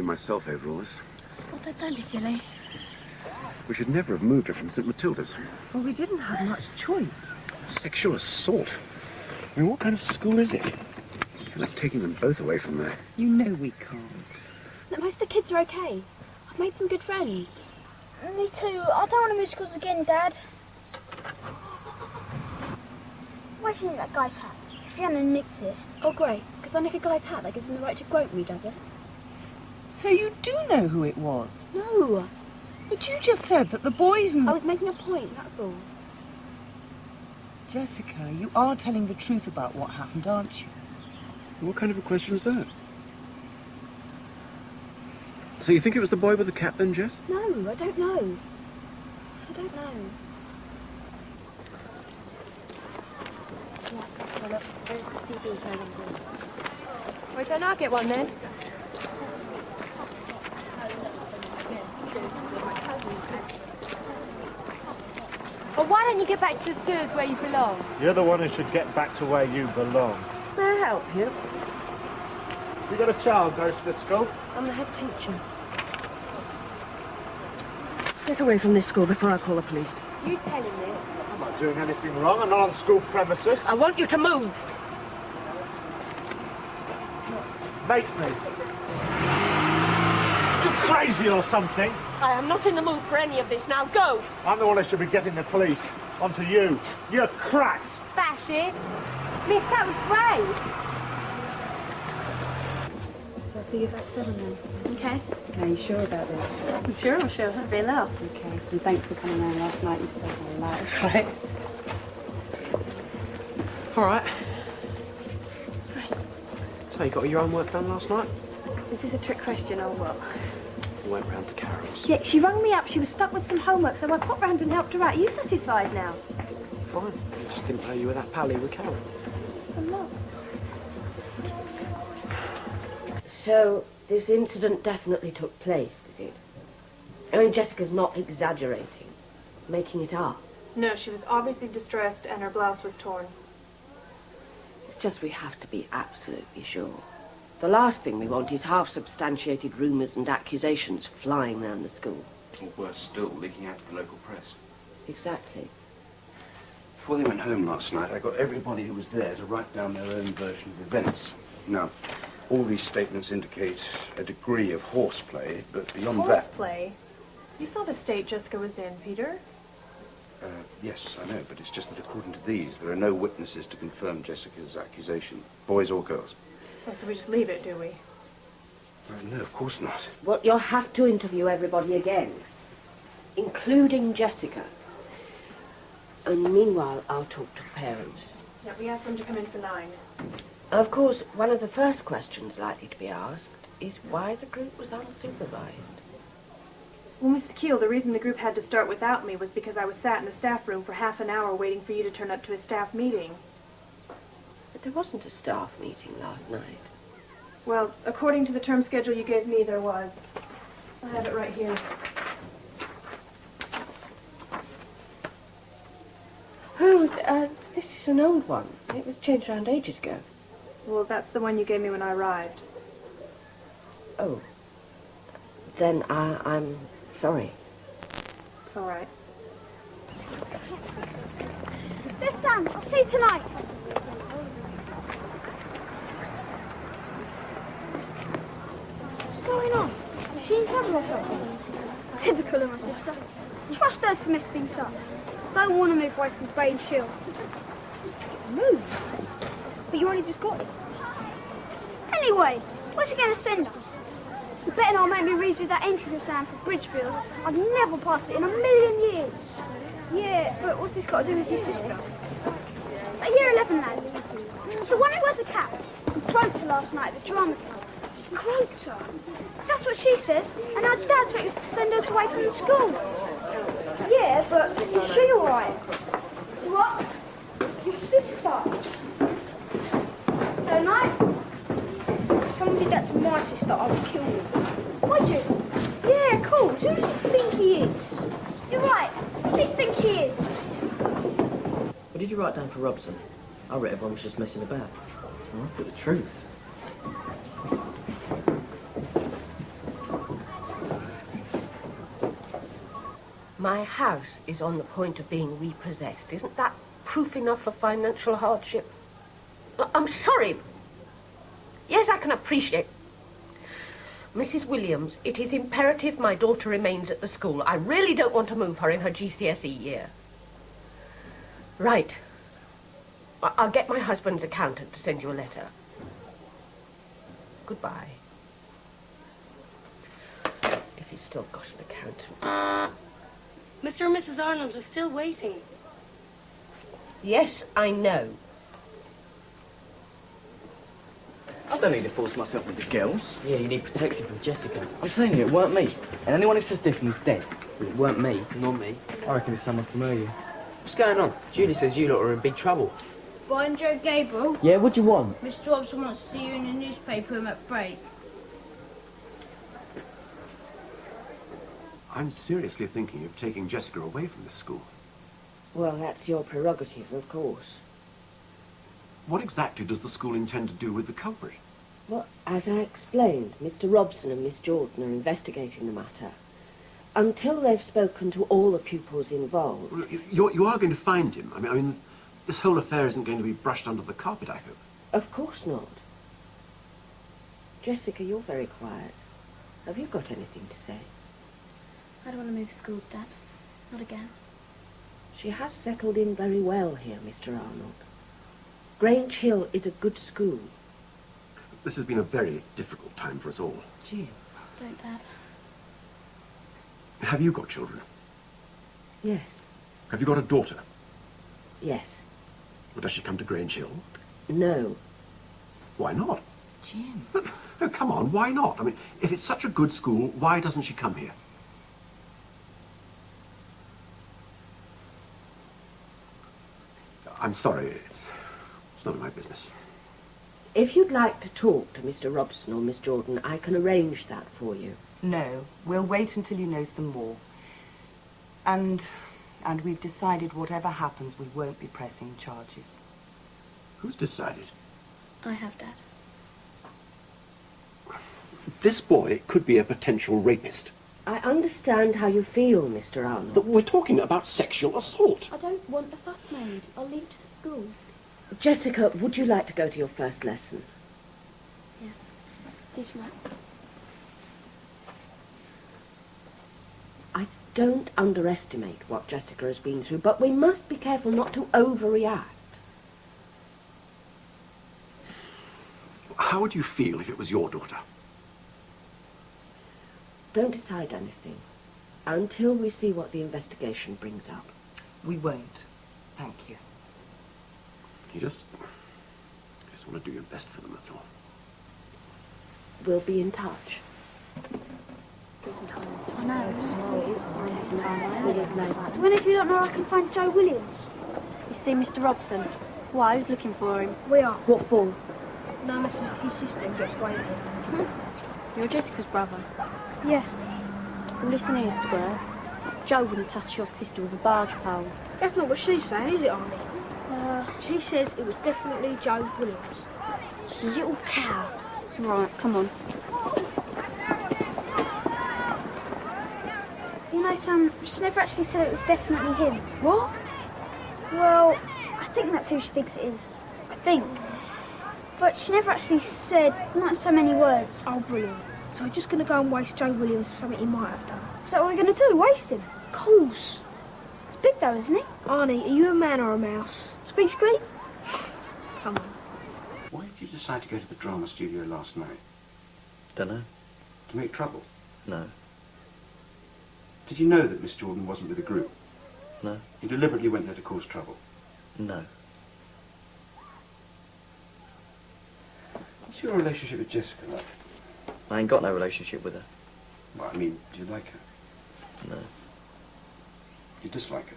blame myself over all this. Oh, don't be silly. We should never have moved her from St. Matilda's. Well, we didn't have much choice. Sexual assault. I mean, what kind of school is it? You're like taking them both away from there. You know we can't. Look, most of the kids are okay. I've made some good friends. Me too. I don't want to move schools again, Dad. Why do you think that guy's hat? If he hadn't nicked it. Oh, great. Because I nick a guy's hat, that gives him the right to grope me, does it? So you do know who it was? No. But you just said that the boy who... I was making a point, that's all. Jessica, you are telling the truth about what happened, aren't you? What kind of a question is that? So you think it was the boy with the cap then, Jess? No, I don't know. I don't know. Yeah, well, look, there's the CD going on. Why don't I get one then? Well, why don't you get back to the sewers where you belong? You're the one who should get back to where you belong. May I help you? You got a child goes to the school? I'm the head teacher. Get away from this school before I call the police. You tell him this. I'm not doing anything wrong. I'm not on school premises. I want you to move. Make me. You crazy or something? I am not in the mood for any of this. Now go! I'm the one who should be getting the police onto you. You're cracked. Fascist! Miss, that was great! So I'll see you about 7 then. Okay? Are you sure about this? I'm sure I'll show her. They laugh. Okay, and thanks for coming round last night. You saved my life. Right. All right. So you got all your own work done last night? This is a trick question, or what? We went round to Carol's. Yeah, she rang me up. She was stuck with some homework, so I popped round and helped her out. Are you satisfied now? Fine. I just didn't know you were that pally with Carol. I'm not. So, this incident definitely took place, did it? I mean, Jessica's not exaggerating, making it up. No, she was obviously distressed and her blouse was torn. It's just we have to be absolutely sure. The last thing we want is half-substantiated rumours and accusations flying round the school. Or worse still, leaking out to the local press. Exactly. Before they went home last night, I got everybody who was there to write down their own version of events. Now, all these statements indicate a degree of horseplay, but beyond that... Horseplay? You saw the state Jessica was in, Peter. Yes, I know, but it's just that according to these, there are no witnesses to confirm Jessica's accusation, boys or girls. Oh, so we just leave it, do we? No, of course not. Well, you'll have to interview everybody again, including Jessica. And meanwhile, I'll talk to parents. Yeah, we asked them to come in for 9. Of course, one of the first questions likely to be asked is why the group was unsupervised. Well, Mrs. Keele, the reason the group had to start without me was because I was sat in the staff room for half an hour waiting for you to turn up to a staff meeting. But there wasn't a staff meeting last night. Well, according to the term schedule you gave me, there was. I have it right here. Oh, this is an old one. It was changed around ages ago. Well, that's the one you gave me when I arrived. Oh. Then I'm sorry. It's all right. There's Sam. I'll see you tonight. What's going on? Is she in trouble or something? Typical of my sister. Trust her to mess things up. Don't want to move away from Grange Hill. Move? But you only just got it. Anyway, where's he going to send us? You better not make me read you that entry exam for Bridgefield. I'd never pass it in a million years. Yeah, but what's this got to do with your sister? A year 11 lad. The one who wears a cap. He groped her last night at the drama club. Groped her? That's what she says. And our dad threatened to send us away from the school. Yeah, but is she all right? What? Your sister? Don't I? If someone did that to my sister, I would kill them. Would you? Yeah, of course. Who does he think he is? You're right. Who does he think he is? What did you write down for Robson? I read everyone was just messing about. Oh, but the truth. My house is on the point of being repossessed. Isn't that proof enough of financial hardship? I'm sorry. Yes, I can appreciate. Mrs. Williams, it is imperative my daughter remains at the school. I really don't want to move her in her GCSE year. Right. I'll get my husband's accountant to send you a letter. Goodbye. If he's still got an accountant. Mr. and Mrs. Arnold's are still waiting. Yes, I know. I don't need to force myself with the girls. Yeah, you need protection from Jessica. I'm telling you, it weren't me. And anyone who says different is dead. Well, it weren't me, not me. I reckon it's someone familiar. What's going on? Julie says you lot are in big trouble. Brian Joe Gabriel. Yeah, what do you want? Mr. Robson wants to see you in the newspaper at break. I'm seriously thinking of taking Jessica away from this school. Well, that's your prerogative, of course. What exactly does the school intend to do with the culprit? Well, as I explained, Mr. Robson and Miss Jordan are investigating the matter. Until they've spoken to all the pupils involved... Well, you are going to find him. I mean, this whole affair isn't going to be brushed under the carpet, I hope. Of course not. Jessica, you're very quiet. Have you got anything to say? I don't want to move schools, Dad. Not again. She has settled in very well here, Mr. Arnold. Grange Hill is a good school. This has been a very difficult time for us all. Jim. Don't, Dad. Have you got children? Yes. Have you got a daughter? Yes. Well, does she come to Grange Hill? No. Why not? Jim. Oh, come on, why not? I mean, if it's such a good school, why doesn't she come here? I'm sorry, it's none of my business. If you'd like to talk to Mr. Robson or Miss Jordan, I can arrange that for you. No, we'll wait until you know some more. And we've decided whatever happens, we won't be pressing charges. Who's decided? I have, Dad. This boy could be a potential rapist. I understand how you feel, Mr. Arnold. But we're talking about sexual assault. I don't want a fuss made. I'll leave it to the school. Jessica, would you like to go to your first lesson? Yeah. See you tonight. I don't underestimate what Jessica has been through, but we must be careful not to overreact. How would you feel if it was your daughter? Don't decide anything until we see what the investigation brings up. We won't. Thank you. You just want to do your best for them, that's all. We'll be in touch. I know. When if you don't know, I can find Joe Williams. You see Mr. Robson? Why? Who's looking for him? We are. What for? No, his sister gets away with it. You're Jessica's brother. Yeah. Well, listen here, Square. Joe wouldn't touch your sister with a barge pole. That's not what she's saying, is it, Arnie? She says it was definitely Joe Williams. Little cow. Right, come on. You know, Sam, she never actually said it was definitely him. What? Well, I think that's who she thinks it is. I think. But she never actually said, not in so many words. Oh, brilliant. So we're just going to go and waste Joe Williams for something he might have done. Is that what we're going to do? Waste him? Of course. It's big though, isn't it? Arnie, are you a man or a mouse? Squeak, squeak. Come on. Why did you decide to go to the drama studio last night? Dunno. To make trouble? No. Did you know that Miss Jordan wasn't with the group? No. You deliberately went there to cause trouble? No. What's your relationship with Jessica like? I ain't got no relationship with her. Well, I mean, do you like her? No. Do you dislike her?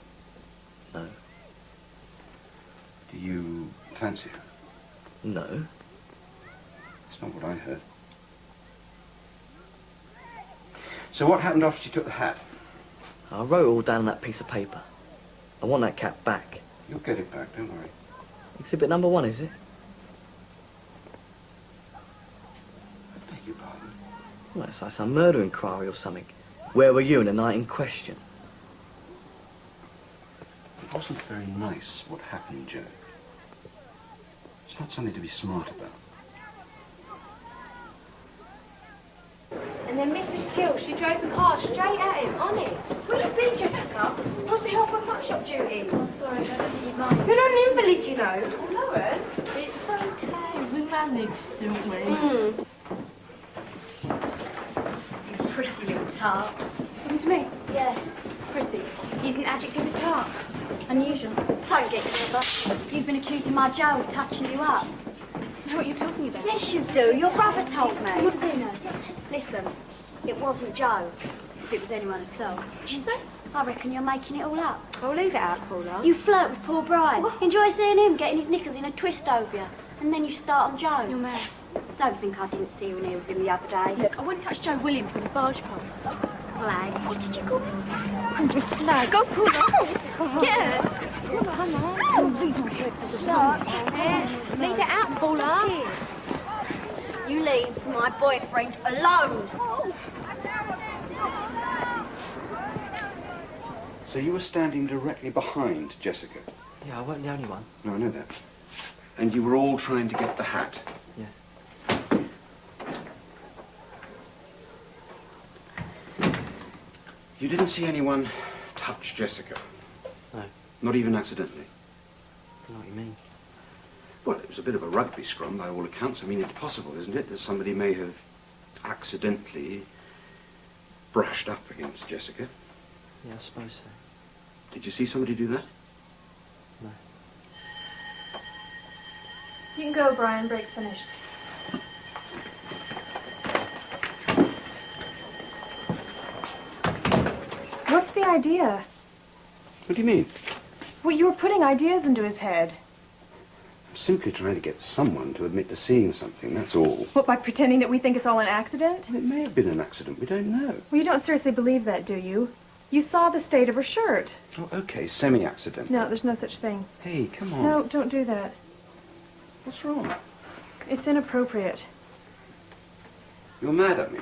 No. Do you fancy her? No. That's not what I heard. So what happened after she took the hat? I wrote it all down on that piece of paper. I want that cap back. You'll get it back, don't worry. Exhibit number 1, is it? I beg your pardon. Well, it's like some murder inquiry or something. Where were you in the night in question? wasn't very nice, what happened, Joe. It's not something to be smart about. And then Mrs. Keele, she drove the car straight at him, honest. Will you be, Jessica? Hospital for front shop duty. Oh, sorry, I don't think you'd mind. You're not an invalid, you know. Oh, Lauren. It's okay. We managed, didn't we? You prissy little tart. Talking to me? Yeah. Prissy. Use an adjective with tart. Unusual. Don't get clever. You've been accusing my Joe of touching you up. Do you know what you're talking about? Yes, you do. Your brother told me. What does he know? Listen, it wasn't Joe. If it was anyone at all. What'd you say? I reckon you're making it all up. I'll leave it out, Paula. You flirt with poor Brian. Enjoy seeing him getting his knickers in a twist over you. And then you start on Joe. You're mad. Don't think I didn't see you in here with him the other day. Look, I wouldn't touch Joe Williams with a barge pole. Flag. What did you call me? I'm just slag. Go, Paula. Get her. Come on. Leave it out, Paula. You leave my boyfriend alone. So you were standing directly behind Jessica? Yeah, I wasn't the only one. No, I know that. And you were all trying to get the hat? Yeah. You didn't see anyone touch Jessica? No. Not even accidentally? I don't know what you mean. Well, it was a bit of a rugby scrum by all accounts. I mean, it's possible, isn't it, that somebody may have accidentally brushed up against Jessica? Yeah, I suppose so. Did you see somebody do that? No. You can go, Brian. Break's finished. What's the idea? What do you mean? Well, you were putting ideas into his head. I'm simply trying to get someone to admit to seeing something, that's all. What, by pretending that we think it's all an accident? It may have been an accident, we don't know. Well, you don't seriously believe that, do you? You saw the state of her shirt. Oh, okay, semi-accidental. No, there's no such thing. Hey, come on. No, don't do that. What's wrong? It's inappropriate. You're mad at me.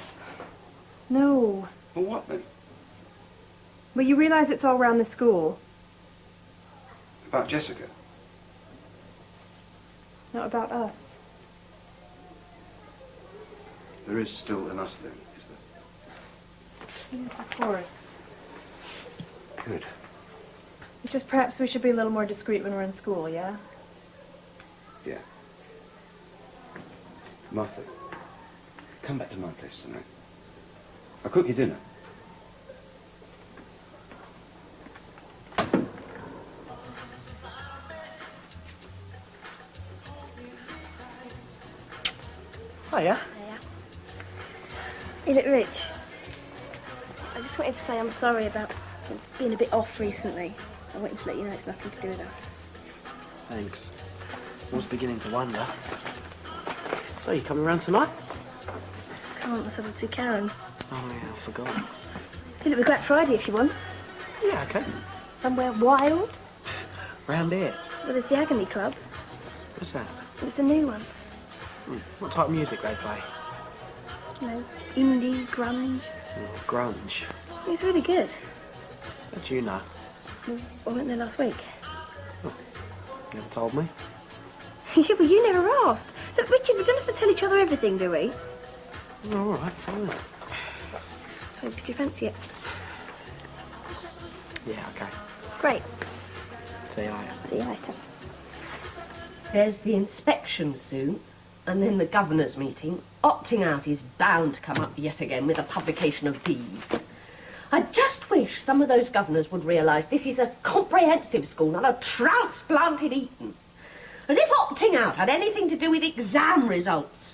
No. Well, what then? Well, you realize it's all around the school. About Jessica? Not about us. There is still an us then, is there? Yes, of course. Good. It's just perhaps we should be a little more discreet when we're in school, yeah? Yeah. Martha, come back to my place tonight. I'll cook you dinner. Hiya. You look rich. I just wanted to say I'm sorry about being a bit off recently. I wanted to let you know it's nothing to do with that. Thanks. I was beginning to wonder. So, you coming round tonight? Can't myself to see Karen. Oh, yeah, I forgot. Could it be Black Friday if you want? Yeah, okay. Somewhere wild? Round here. Well, there's the Agony Club. What's that? It's a new one. What type of music they play? You know, indie, grunge. Oh, grunge. It's really good. How do you know? Well, I went there last week. Never told me. Yeah, well, you never asked. Look, Richard, we don't have to tell each other everything, do we? All right, fine. So, did you fancy it? Yeah, okay. Great. See you later. See you later. There's the inspection soon, and then the governor's meeting. Opting out is bound to come up yet again with the publication of these. I just wish some of those governors would realise this is a comprehensive school, not a transplanted Eton. As if opting out had anything to do with exam results.